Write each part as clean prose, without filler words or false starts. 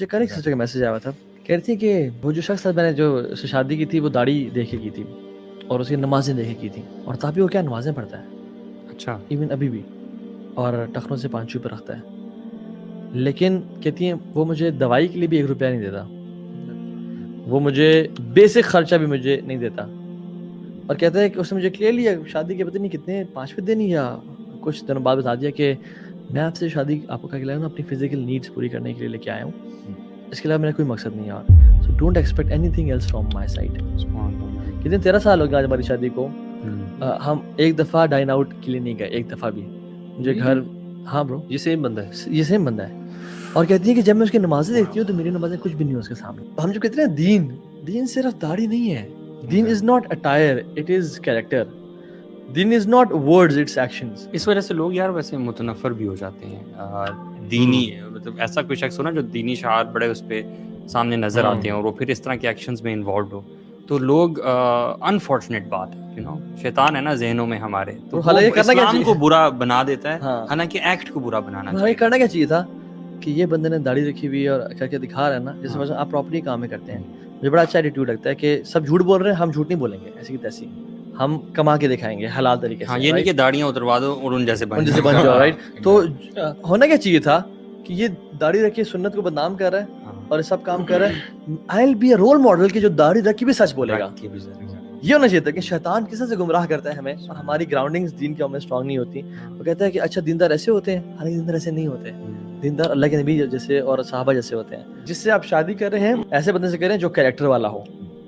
मुझे कल एक सिस्टर का मैसेज आया था, कह रही थी कि वो जो शख्स था मैंने जो उससे शादी की थी वो दाढ़ी देख के की थी और उसकी नमाजें देख के की थी, और तभी वो क्या नमाजें पढ़ता है, अच्छा इवन अभी भी, और टखनों से पांचू पर रखता है, लेकिन कहती हैं वो मुझे दवाई के लिए भी 1 रुपया नहीं देता, वो मुझे बेसिक खर्चा भी मुझे नहीं देता, और कहता है कि उसने मुझे क्लियरली शादी के पता नहीं कितने 5वें दिन या कुछ दिनों बाद बता दिया कि मैं आपसे शादी आपको क्या खिलाया अपनी फिजिकल नीड्स पूरी करने के लिए लेके आया हूँ, इसके अलावा मेरा कोई मकसद नहीं है, और so don't expect anything else from my side. कितने 13 साल हो गए आज हमारी शादी को, हम एक दफ़ा डाइन आउट के लिए नहीं गए, एक दफ़ा भी। मुझे घर, हाँ ब्रो, ये सेम बंदा है, ये सेम बंदा है। और कहती है कि जब मैं उसकी नमाजें देखती हूँ तो मेरी नमाजें कुछ भी नहीं है उसके सामने। हम जो कहते हैं ना दीन सिर्फ दाढ़ी नहीं है, दीन is not attire, it is character, दीन is not words, it's actions. इस वजह से लोग यार वैसे मुतनफ़र भी हो जाते हैं दीनी, मतलब ऐसा कोई शख्स हो ना जो दीनी शार बड़े उस पर सामने नज़र आते हैं और वो फिर इस तरह के एक्शंस में इन्वॉल्व हो, तो लोग अनफॉर्चुनेट बात है, यू नो, शैतान है ना जहनों में हमारे, तो वो इस्लाम को बुरा बना देता है, हालांकि एक्ट को बुरा बनाना चाहिए। करना क्या चाहिए था कि ये बंदे ने दाढ़ी रखी हुई है और करके दिखा रहा है ना, जिस वजह आप प्रॉपर्ली काम में करते हैं, मुझे बड़ा अच्छा एटीट्यूड लगता है कि सब झूठ बोल रहे हैं, हम झूठ नहीं बोलेंगे, ऐसी की तैसी हम कमा के दिखाएंगे हलाल तरीके से। हाँ, ये नहीं कि दाढ़ियां उतरवा दो और उन जैसे बन जाओ, राइट। तो होना क्या चाहिए था कि ये दाढ़ी रखी सुन्नत को बदनाम कर रहा है और सब काम कर रहा है, I will be a role model कि जो दाढ़ी रखी भी सच बोलेगा। ये होना चाहिए था कि शैतान किसी से गुमराह करता है हमें, हमारी ग्राउंडिंग्स दीन के में स्ट्रांग नहीं होती, वो कहता है कि अच्छा दीनदार ऐसे होते हैं, हालांकि दीनदार ऐसे नहीं होते, दीनदार अल्लाह के नबी जैसे और सहाबा जैसे होते हैं। जिससे आप शादी कर रहे हैं ऐसे बंदे से करें जो कैरेक्टर वाला हो,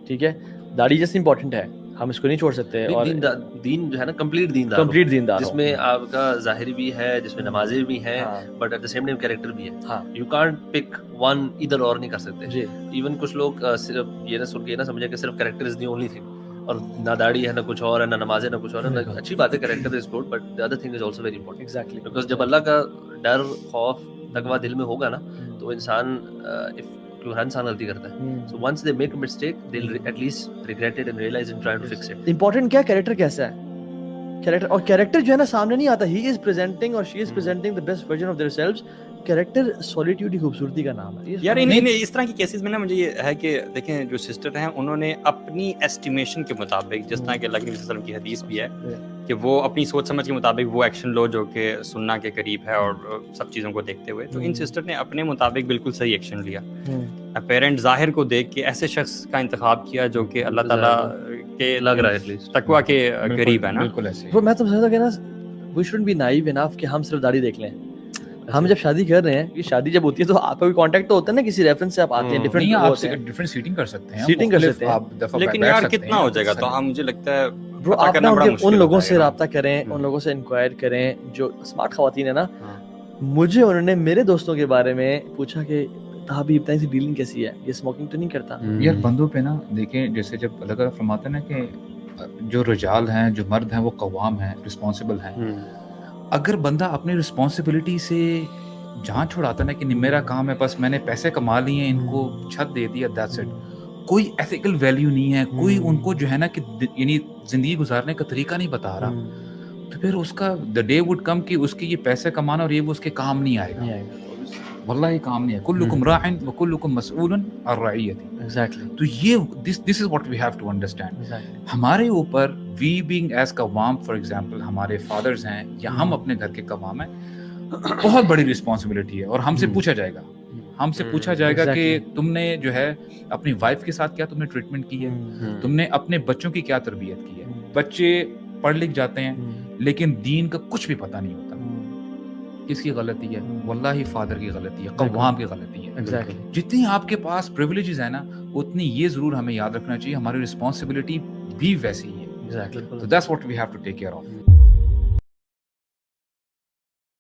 ठीक है। दाढ़ी जैसे इंपॉर्टेंट है, हम इसको नहीं छोड़ सकते, और दीन जो है ना कंप्लीट दीनदार जिसमें आपका ज़ाहिरी भी है, जिसमें नमाजें भी हैं, but at the same time character भी है। यू कांट पिक वन, इधर और नहीं कर सकते। इवन कुछ लोग सिर्फ ये ना सुन के ना समझे कि सिर्फ character is the only thing, और ना दाढ़ी है ना कुछ और है, ना नमाजें ना कुछ और है। अच्छी बात है, character is good, but the other thing is also very important. Exactly, because जब अल्लाह का डर, खौफ, तकवा दिल में होगा ना, तो इंसान हर इंसान गलती करता है। So once they make a mistake, they'll at least regret it and realize and try to fix it. Important क्या कैरेक्टर कैसा है, कैरेक्टर, और कैरेक्टर जो है ना सामने नहीं आता, he is presenting or she is presenting the best version of themselves। Character solitude की खूबसूरती का नाम है यार। इस तरह की केसेस में ना मुझे ये है कि देखें जो सिस्टर हैं उन्होंने अपनी एस्टिमेशन के मुताबिक, जिस तरह के अल्लाह के नबी सल्लल्लाहु अलैहि वसल्लम की हदीस भी है कि वो अपनी सोच समझ के मुताबिक वो एक्शन लो जो कि सुन्ना के करीब है, और सब चीज़ों को देखते हुए, तो इन सिस्टर ने अपने मुताबिक बिल्कुल सही एक्शन लिया। पेरेंट ज़ाहिर को देख के ऐसे शख्स का इंतखाब किया जो कि अल्लाह ताला के लग रहा है एटलीस्ट तकवा के करीब है ना। बिल्कुल ऐसे। वो मैं तो समझता कि ना we shouldn't be naive enough कि हम सिर्फ दाढ़ी देख लें। हम जब शादी कर रहे हैं, ये शादी जब होती है तो आपका भी कांटेक्ट तो होता है ना, किसी रेफरेंस से आप आते हैं, डिफरेंट सीटिंग कर सकते हैं, सीटिंग कर सकते हैं, लेकिन यार कितना हो जाएगा, तो हम मुझे लगता है ब्रो आप ना उन लोगों से रब्ता करें, उन लोगों से इंक्वायर करें जो स्मार्ट खवातीन है ना। मुझे उन्होंने मेरे दोस्तों के बारे में पूछा कि ताबी इतना सी डीलिंग कैसी है, ये स्मोकिंग तो नहीं करता। यार बंदों पे ना देखें, जैसे जब अल्लाह ताला फरमाता है ना कि जो रजाल हैं, जो मर्द हैं, वो कवाम हैं, रिस्पॉन्सिबल हैं। अगर बंदा अपनी रिस्पॉन्सिबिलिटी से जान छुड़ाता ना कि नहीं मेरा काम है, बस मैंने पैसे कमा लिए, इनको छत दे दिया, दैट्स इट, कोई एथिकल वैल्यू नहीं है, कोई उनको जो है ना कि यानी जिंदगी गुजारने का तरीका नहीं बता रहा, तो फिर उसका द डे वुड कम कि उसकी ये पैसे कमाना और ये वो उसके काम नहीं आएगा। वल्लाही काम नहीं है। कुल्लुकुम राइन व कुल्लुकुम मसऊलन अन रइयती। एग्जैक्टली। तो ये this is what we have to understand. हमारे ऊपर वी बीइंग एज कवाम, फॉर एग्जांपल हमारे फादर्स हैं या हम अपने घर के कवाम हैं, बहुत बड़ी रिस्पॉन्सिबिलिटी है, और हमसे पूछा जाएगा, कि तुमने जो है अपनी वाइफ के साथ क्या तुमने ट्रीटमेंट की है, तुमने अपने बच्चों की क्या तरबियत की है। बच्चे पढ़ लिख जाते हैं लेकिन दीन का कुछ भी पता नहीं होता। किसकी गलती है? वल्लाही फादर की गलती है, कवाम की गलती है। एग्जैक्टली। जितनी आपके पास प्रिविलेजेस है ना, उतनी ये जरूर हमें याद रखना चाहिए हमारी रिस्पॉन्सिबिलिटी भी वैसी ही है। Exactly. So that's what we have to take care of.